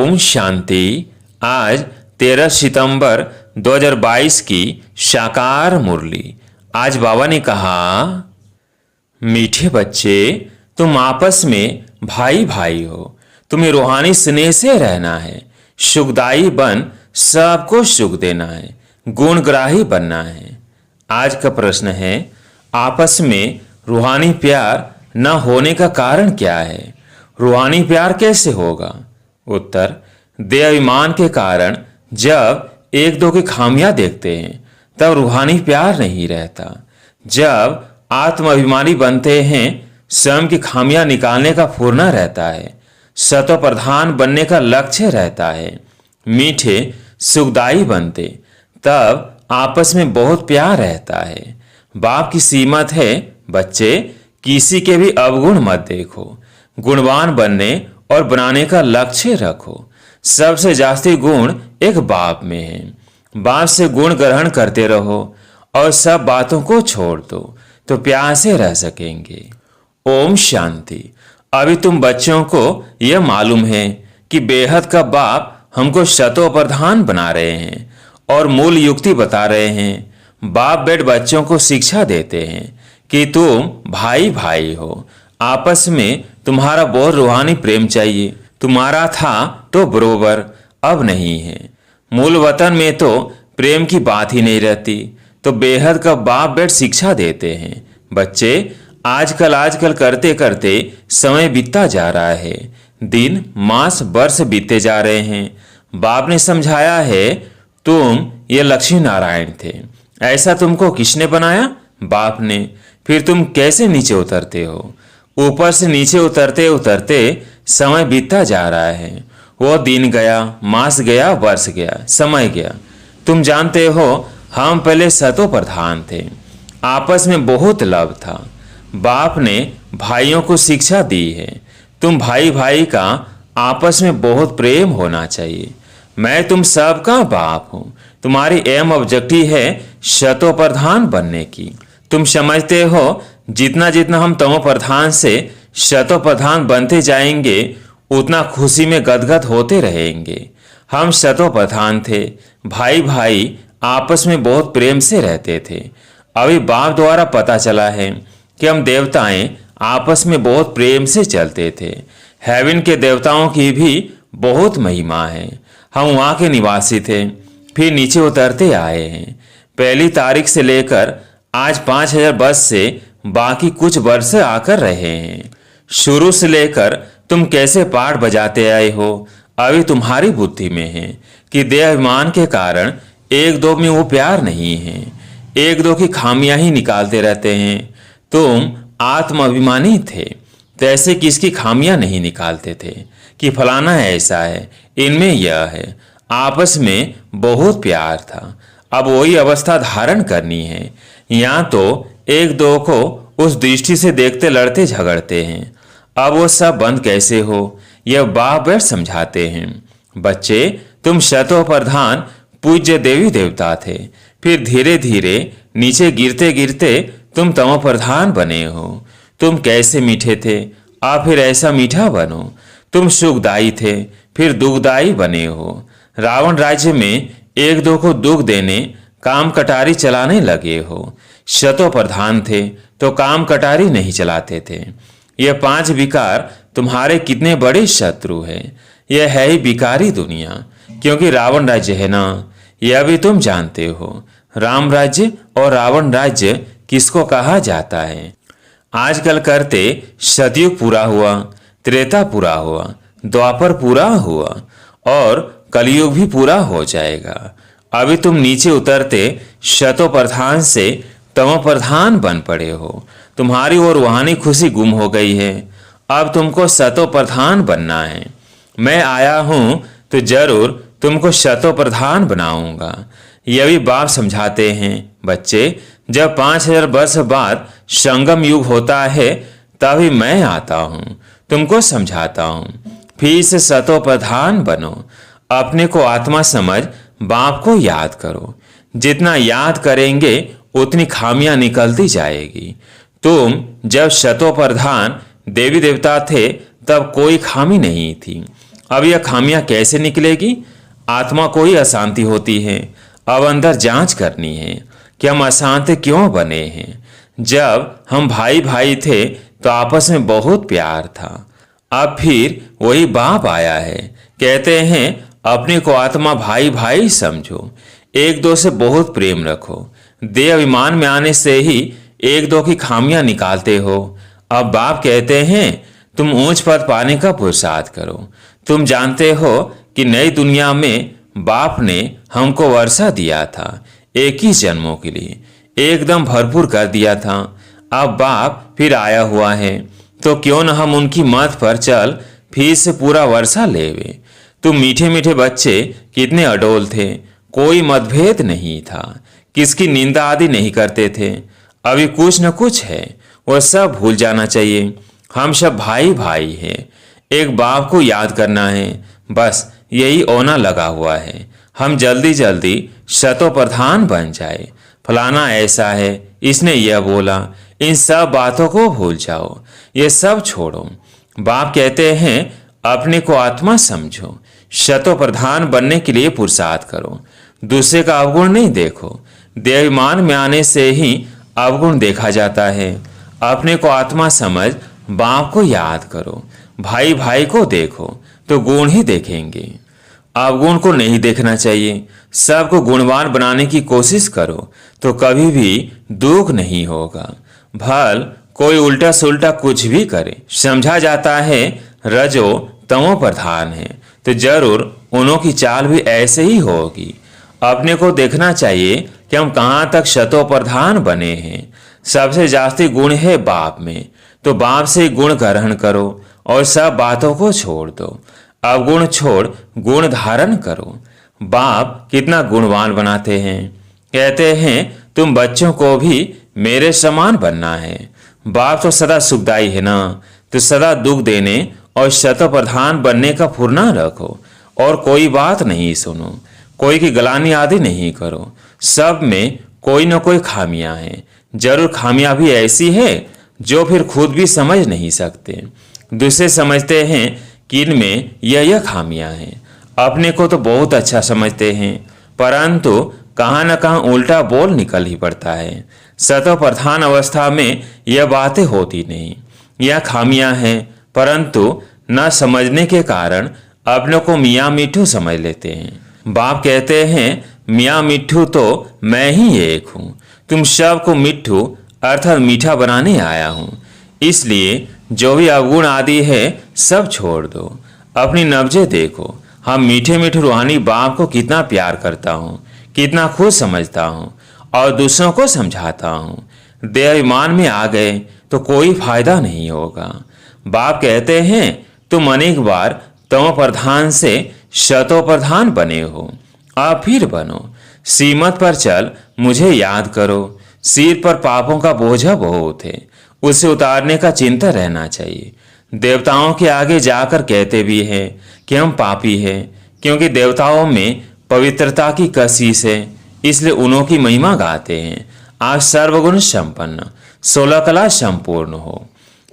ओम शांति। आज 13 सितंबर 2022 की साकार मुरली। आज बाबा ने कहा, मीठे बच्चे, तुम आपस में भाई भाई हो। तुम्हें रूहानी स्नेह से रहना है, सुखदायी बन सबको सुख देना है, गुणग्राही बनना है। आज का प्रश्न है, आपस में रूहानी प्यार न होने का कारण क्या है? रूहानी प्यार कैसे होगा? उत्तर, देहाभिमान के कारण जब एक दो की खामियां देखते हैं तब रूहानी प्यार नहीं रहता। जब आत्माभिमानी बनते हैं, स्वयं की खामियां निकालने का फुरना रहता है, सतो प्रधान बनने का लक्ष्य रहता है, मीठे सुखदायी बनते, तब आपस में बहुत प्यार रहता है। बाप की सीमत है, बच्चे किसी के भी अवगुण मत देखो, गुणवान बनने और बनाने का लक्ष्य रखो। सबसे जास्ती गुण एक बाप में है। बाप से गुण ग्रहण करते रहो और सब बातों को छोड़ दो तो प्यार से रह सकेंगे। ओम शांति। अभी तुम बच्चों को यह मालूम है कि बेहद का बाप हमको शतो प्रधान बना रहे हैं और मूल युक्ति बता रहे हैं। बाप बेट बच्चों को शिक्षा देते हैं कि तुम भाई भाई हो, आपस में तुम्हारा बहुत रूहानी प्रेम चाहिए। तुम्हारा था तो बरोबर, अब नहीं है। मूल वतन में तो प्रेम की बात ही नहीं रहती, तो बेहद का बाप बेट शिक्षा देते हैं। बच्चे, आजकल करते करते समय बीतता जा रहा है, दिन मास वर्ष बीतते जा रहे हैं। बाप ने समझाया है, तुम ये लक्ष्मी नारायण थे। ऐसा तुमको किसने बनाया? बाप ने। फिर तुम कैसे नीचे उतरते हो? ऊपर से नीचे उतरते उतरते समय बीतता जा रहा है। वो दिन गया, मास गया, वर्ष गया, समय गया। तुम जानते हो, हम पहले सतो प्रधान थे, आपस में बहुत लव था। बाप ने भाइयों को शिक्षा दी है, तुम भाई भाई का आपस में बहुत प्रेम होना चाहिए। मैं तुम सबका बाप हूँ। तुम्हारी एम ऑब्जेक्टिव है शतो प्रधान बनने की। तुम समझते हो, जितना जितना हम तमो प्रधान से शतो प्रधान बनते जाएंगे, उतना खुशी में गदगद होते रहेंगे। हम शतो प्रधान थे, भाई भाई आपस में बहुत प्रेम से रहते थे। अभी बाप द्वारा पता चला है कि हम देवताएं आपस में बहुत प्रेम से चलते थे। हेवन के देवताओं की भी बहुत महिमा है। हम वहाँ के निवासी थे, फिर नीचे उतरते आए हैं। पहली तारीख से लेकर आज 5000 वर्ष से बाकी कुछ वर्ष आकर रहे हैं। शुरू से लेकर तुम कैसे पाठ बजाते आए हो, अभी तुम्हारी बुद्धि में है कि देहाभिमान के कारण एक दो में वो प्यार नहीं है, एक दो की खामियां ही निकालते रहते हैं। तुम आत्माभिमानी थे, तो ऐसे किसकी खामियां नहीं निकालते थे कि फलाना ऐसा है, इनमें यह है। आपस में बहुत प्यार था। अब वही अवस्था धारण करनी है। यहाँ तो एक दो को उस दृष्टि से देखते लड़ते झगड़ते हैं। अब वो सब बंद कैसे हो, यह बाप बैठ समझाते हैं। बच्चे, तुम शतो प्रधान पूज्य देवी देवता थे, फिर धीरे धीरे नीचे गिरते गिरते तुम तमो प्रधान बने हो। तुम कैसे मीठे थे, अब फिर ऐसा मीठा बनो। तुम सुखदायी थे, फिर दुखदायी बने हो। रावण राज्य में एक दो को दुख देने काम कटारी चलाने लगे हो। शतो प्रधान थे तो काम कटारी नहीं चलाते थे। यह 5 विकार तुम्हारे कितने बड़े शत्रु है। यह है ही विकारी दुनिया, क्योंकि रावण राज्य है ना, यह भी तुम जानते हो। राम राज्य और रावण राज्य किसको कहा जाता है? आजकल करते सतयुग पूरा हुआ, त्रेता पूरा हुआ, द्वापर पूरा हुआ और कलयुग भी पूरा हो जाएगा। अभी तुम नीचे उतरते शतो प्रधान से तमो प्रधान बन पड़े हो। तुम्हारी और रूहानी खुशी गुम हो गई है। अब तुमको शतो प्रधान बनना है। मैं आया हूँ तो जरूर तुमको शतो प्रधान बनाऊंगा। यह भी बाप समझाते हैं। बच्चे, जब 5000 वर्ष बाद संगम युग होता है, तभी मैं आता हूँ, तुमको समझाता हूँ। फिर से शतो प्रधान बनो। अपने को आत्मा समझ बाप को याद करो। जितना याद करेंगे उतनी खामियां निकलती जाएगी। तुम जब शतो प्रधान देवी देवता थे तब कोई खामी नहीं थी। अब यह खामियां कैसे निकलेगी? आत्मा को ही अशांति होती है। अब अंदर जांच करनी है कि हम अशांत क्यों बने हैं। जब हम भाई भाई थे तो आपस में बहुत प्यार था। अब फिर वही बाप आया है, कहते हैं अपने को आत्मा भाई भाई समझो, एक दो से बहुत प्रेम रखो। देह अभिमान में आने से ही एक दो की खामियां निकालते हो। अब बाप कहते हैं तुम ऊंच पद पाने का पुरुषार्थ करो। तुम जानते हो कि नई दुनिया में बाप ने हमको वर्षा दिया था, 21 जन्मों के लिए एकदम भरपूर कर दिया था। अब बाप फिर आया हुआ है, तो क्यों न हम उनकी मत पर चल फिर से पूरा वर्षा लेवे। तुम मीठे मीठे बच्चे कितने अडोल थे, कोई मतभेद नहीं था, किसकी निंदा आदि नहीं करते थे। अभी कुछ न कुछ है, वह सब भूल जाना चाहिए। हम सब भाई भाई हैं, एक बाप को याद करना है, बस यही ओना लगा हुआ है। हम जल्दी जल्दी शतो प्रधान बन जाए। फलाना ऐसा है, इसने यह बोला, इन सब बातों को भूल जाओ, ये सब छोड़ो। बाप कहते हैं अपने को आत्मा समझो, शतो प्रधान बनने के लिए पुरुषार्थ करो, दूसरे का अवगुण नहीं देखो। देवाभिमान में आने से ही अवगुण देखा जाता है। अपने को आत्मा समझ बाप को याद करो, भाई भाई को देखो तो गुण ही देखेंगे, अवगुण को नहीं देखना चाहिए। सबको गुणवान बनाने की कोशिश करो तो कभी भी दुख नहीं होगा। भल कोई उल्टा सुल्टा कुछ भी करे, समझा जाता है रजो तमो प्रधान है, तो जरूर उन्हों की चाल भी ऐसे ही होगी। अपने को देखना चाहिए कि हम कहाँ तक शतो प्रधान बने हैं। सबसे जास्ती गुण है बाप में, तो बाप से गुण ग्रहण करो और सब बातों को छोड़ दो। अवगुण छोड़ गुण धारण करो। बाप कितना गुणवान बनाते हैं, कहते हैं तुम बच्चों को भी मेरे समान बनना है। बाप तो सदा सुखदाई है ना, तो सदा दुख देने और शतो प्रधान बनने का फुरना रखो और कोई बात नहीं सुनो, कोई की गलानी आदि नहीं करो। सब में कोई न कोई खामियां हैं, जरूर खामियां भी ऐसी है जो फिर खुद भी समझ नहीं सकते। दूसरे समझते हैं कि इनमें यह खामियां हैं, अपने को तो बहुत अच्छा समझते हैं, परंतु कहाँ न कहाँ उल्टा बोल निकल ही पड़ता है। शतो प्रधान अवस्था में यह बातें होती नहीं, यह खामियां हैं, परंतु न समझने के कारण अपने को मियाँ मिट्ठू समझ लेते हैं। बाप कहते हैं मियाँ मिट्ठू तो मैं ही एक हूँ, तुम सबको मिट्ठू अर्थात मीठा बनाने आया हूँ। इसलिए जो भी अवगुण आदि है सब छोड़ दो, अपनी नब्जें देखो। हम मीठे मीठे रूहानी बाप को कितना प्यार करता हूँ, कितना खुश समझता हूँ और दूसरों को समझाता हूँ। देहाभिमान में आ गए तो कोई फायदा नहीं होगा। बाप कहते हैं तुम अनेक बार तमो प्रधान से शतो प्रधान बने हो, आप फिर बनो। सीमत पर चल मुझे याद करो। सिर पर पापों का बोझा बहुत है, उसे उतारने का चिंता रहना चाहिए। देवताओं के आगे जाकर कहते भी हैं कि हम पापी हैं, क्योंकि देवताओं में पवित्रता की कशिश है, इसलिए उन्हों की महिमा गाते हैं। आप सर्वगुण संपन्न 16 कला संपूर्ण हो।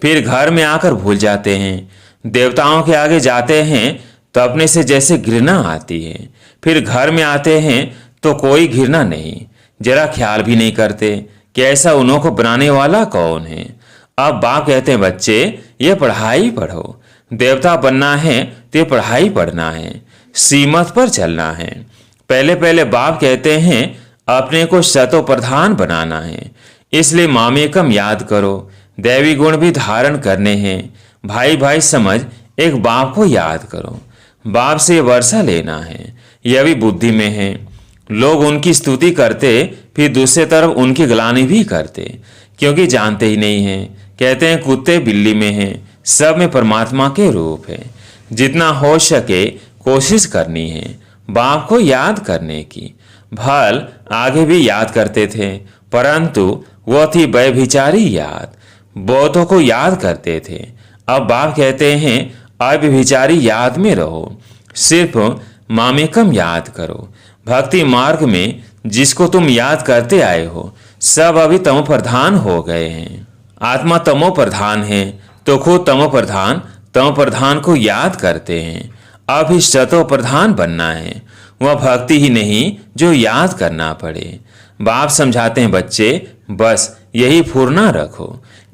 फिर घर में आकर भूल जाते हैं। देवताओं के आगे जाते हैं तो अपने से जैसे घृणा आती है, फिर घर में आते हैं तो कोई घृणा नहीं, जरा ख्याल भी नहीं करते कि ऐसा उन्हों को बनाने वाला कौन है। अब बाप कहते हैं बच्चे ये पढ़ाई पढ़ो, देवता बनना है तो ये पढ़ाई पढ़ना है, सीमत पर चलना है। पहले पहले बाप कहते हैं अपने को शतो प्रधान बनाना है, इसलिए मामेकम याद करो। दैवी गुण भी धारण करने हैं। भाई भाई समझ एक बाप को याद करो, बाप से वर्षा लेना है, यह भी बुद्धि में है। लोग उनकी स्तुति करते फिर दूसरे तरफ उनकी गलानी भी करते, क्योंकि जानते ही नहीं हैं। कहते हैं कुत्ते बिल्ली में हैं, सब में परमात्मा के रूप है। जितना हो सके कोशिश करनी है बाप को याद करने की। भल आगे भी याद करते थे, परंतु वो थी व्यभिचारी याद, बहुतों को याद करते थे। अब बाप कहते हैं अव्यभिचारी याद में रहो, सिर्फ मामेकम याद करो। भक्ति मार्ग में जिसको तुम याद करते आए हो सब अभी तमो प्रधान हो गए हैं। आत्मा तमो प्रधान है तो खुद तमो प्रधान को याद करते हैं। अब ही शतो प्रधान बनना है, वह भक्ति ही नहीं जो याद करना पड़े। बाप समझाते हैं, बच्चे बस यही फुरना रखो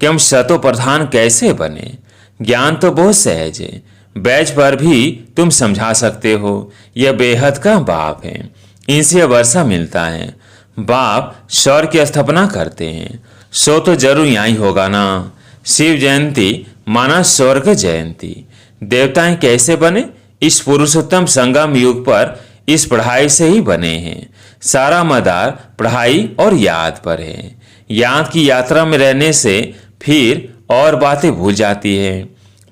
कि हम शतो प्रधान कैसे बने। ज्ञान तो बहुत सहज है, बैच पर भी तुम समझा सकते हो। यह बेहद का बाप है, इनसे वर्षा मिलता है। बाप सौर की स्थापना करते हैं, सो तो जरूर यहाँ होगा ना। शिव जयंती माना स्वर्ग जयंती। देवताएं कैसे बने? इस पुरुषोत्तम संगम युग पर इस पढ़ाई से ही बने हैं। सारा मदार पढ़ाई और याद पर है। याद की यात्रा में रहने से फिर और बातें भूल जाती है।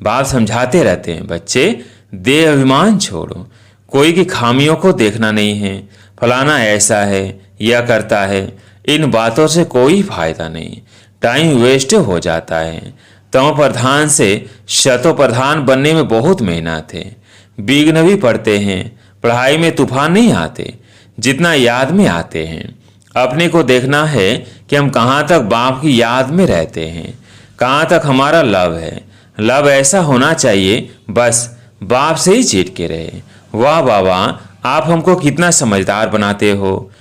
बाप समझाते रहते हैं, बच्चे देह अभिमान छोड़ो, कोई की खामियों को देखना नहीं है। फलाना ऐसा है, यह करता है, इन बातों से कोई फायदा नहीं, टाइम वेस्ट हो जाता है। तमो प्रधान से शतो प्रधान बनने में बहुत मेहनत है। विघ्न भी पड़ते हैं, पढ़ाई में तूफान नहीं आते जितना याद में आते हैं। अपने को देखना है कि हम कहाँ तक बाप की याद में रहते हैं, कहाँ तक हमारा लव है। लव ऐसा होना चाहिए बस बाप से ही चिटके रहे। वाह बाबा, आप हमको कितना समझदार बनाते हो।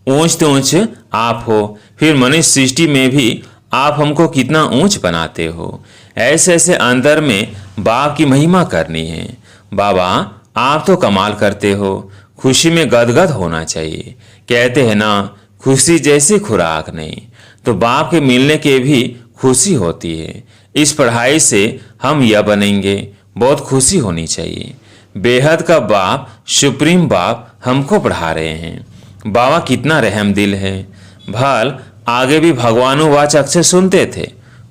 ऊंच तो ऊंच आप हो, फिर मनुष्य सृष्टि में भी आप हमको कितना ऊंच बनाते हो। ऐसे ऐसे अंदर में बाप की महिमा करनी है। बाबा आप तो कमाल करते हो, खुशी में गदगद होना चाहिए। कहते हैं ना, खुशी जैसी खुराक नहीं। तो बाप के मिलने के भी खुशी होती है। इस पढ़ाई से हम यह बनेंगे, बहुत खुशी होनी चाहिए। बेहद का बाप, सुप्रीम बाप हमको पढ़ा रहे हैं। बाबा कितना रहम दिल है। भल आगे भी भगवानुवाचक से सुनते थे,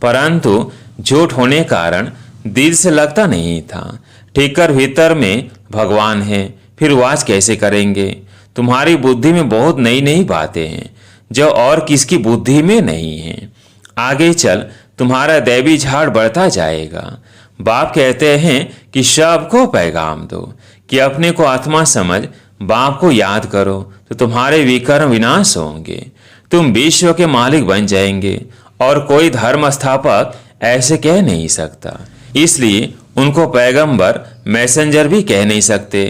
परंतु झूठ होने कारण दिल से लगता नहीं था। ठीक कर भीतर में भगवान है, फिर वाच कैसे करेंगे? तुम्हारी बुद्धि में बहुत नई नई बातें हैं जो और किसकी बुद्धि में नहीं है। आगे चल तुम्हारा दैवी झाड़ बढ़ता जाएगा। बाप कहते हैं कि सबको पैगाम दो कि अपने को आत्मा समझ बाप को याद करो तो तुम्हारे विकर्म विनाश होंगे। तुम विश्व के मालिक बन जाएंगे और कोई धर्म स्थापक ऐसे कह नहीं सकता। इसलिए उनको पैगंबर, मैसेंजर भी कह नहीं सकते।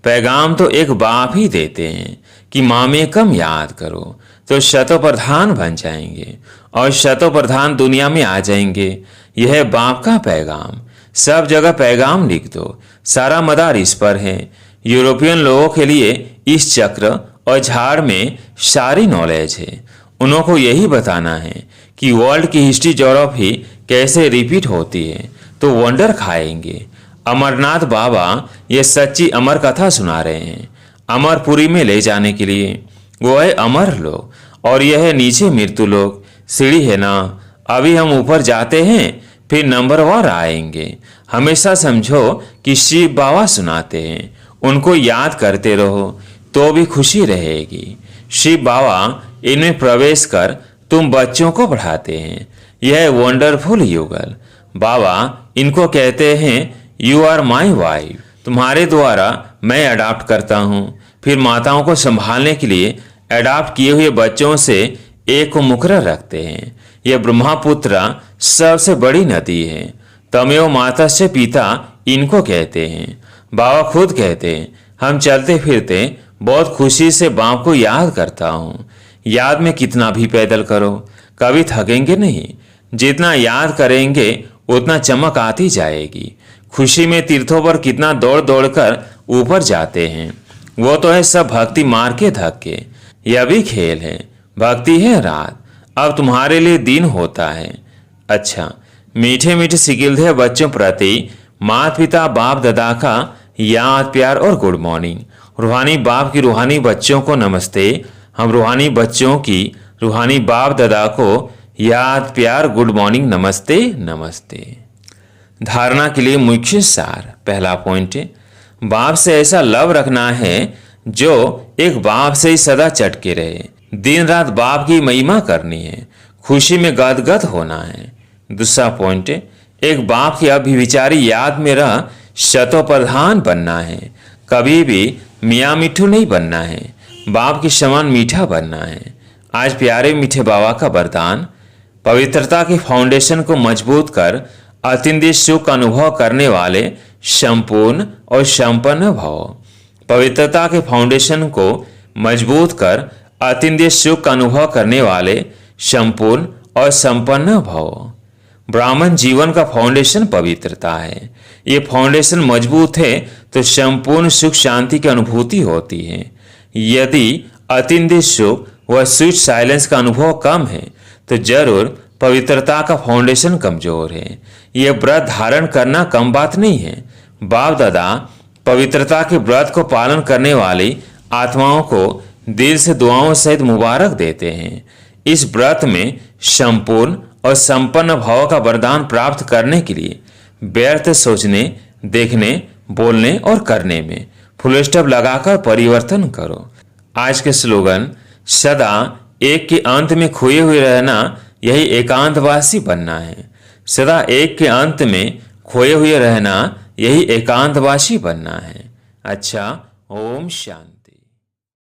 पैगाम तो एक बाप ही देते हैं कि माँ में कम याद करो तो शतो प्रधान बन जाएंगे और शतो प्रधान दुनिया में आ जाएंगे। यह बाप का पैगाम। सब जगह पैगाम लिख दो, सारा मदार इस पर है। यूरोपियन लोगों के लिए इस चक्र और झाड़ में सारी नॉलेज है। उनको यही बताना है कि वर्ल्ड की हिस्ट्री ज्योग्राफी कैसे रिपीट होती है, तो वंडर खाएंगे। अमरनाथ बाबा ये सच्ची अमर कथा सुना रहे हैं अमरपुरी में ले जाने के लिए। वो है अमर लोग और यह है नीचे मृत्यु लोग। सीढ़ी है ना, अभी हम ऊपर जाते हैं फिर नंबर 1 आएंगे। हमेशा समझो कि शिव बाबा सुनाते हैं, उनको याद करते रहो तो भी खुशी रहेगी। शिव बाबा इनमें प्रवेश कर तुम बच्चों को पढ़ाते हैं। यह वंडरफुल युगल। बाबा इनको कहते हैं यू आर माई वाइफ। तुम्हारे द्वारा मैं अडॉप्ट करता हूँ। फिर माताओं को संभालने के लिए अडॉप्ट किए हुए बच्चों से एक को मुकर्रर रखते हैं। यह ब्रह्मपुत्र सबसे बड़ी नदी है। तमेव मातस्य पिता इनको कहते हैं। बाबा खुद कहते हैं, हम चलते फिरते बहुत खुशी से बाप को याद करता हूँ। याद में कितना भी पैदल करो, कभी थकेंगे नहीं। जितना याद करेंगे उतना चमक आती जाएगी। खुशी में तीर्थों पर कितना दौड़ दौड़ कर ऊपर जाते हैं। वो तो है सब भक्ति मार के धक्के। यह भी खेल है, भक्ति है रात। अब तुम्हारे लिए दिन होता है। अच्छा, मीठे मीठे सिकिलधे बच्चों प्रति माता पिता बाप दादा का याद प्यार और गुड मॉर्निंग। रूहानी बाप की रूहानी बच्चों को नमस्ते। हम रूहानी बच्चों की रूहानी बाप दादा को याद प्यार गुड मॉर्निंग नमस्ते नमस्ते। धारणा के लिए मुख्य सार। पहला पॉइंट, बाप से ऐसा लव रखना है जो एक बाप से ही सदा चटके रहे। दिन रात बाप की महिमा करनी है, खुशी में गदगद होना है। दूसरा पॉइंट, एक बाप की अभिविचारी याद में रह शतो प्रधान बनना है। कभी भी मियाँ मिठू नहीं बनना है, बाप के समान मीठा बनना है। आज प्यारे मीठे बाबा का वरदान, पवित्रता के फाउंडेशन को मजबूत कर अतिंद्रिय सुख का अनुभव करने वाले संपूर्ण और संपन्न भव। पवित्रता के फाउंडेशन को मजबूत कर अतिंद्रिय सुख का अनुभव करने वाले संपूर्ण और संपन्न भव। ब्राह्मण जीवन का फाउंडेशन पवित्रता है। ये फाउंडेशन मजबूत है तो संपूर्ण सुख शांति की अनुभूति होती है। यदि अतिंद्रिय सुख व स्वीट साइलेंस का अनुभव कम है तो जरूर पवित्रता का फाउंडेशन कमजोर है। यह व्रत धारण करना कम बात नहीं है। बाप दादा पवित्रता के व्रत को पालन करने वाली आत्माओं को दिल से दुआओं सहित मुबारक देते हैं। इस व्रत में संपूर्ण और संपन्न भाव का वरदान प्राप्त करने के लिए व्यर्थ सोचने, देखने, बोलने और करने में फुल स्टॉप लगाकर परिवर्तन करो। आज के स्लोगन, सदा एक के अंत में खोए हुए रहना यही एकांतवासी बनना है। सदा एक के अंत में खोए हुए रहना यही एकांतवासी बनना है। अच्छा, ओम शांति।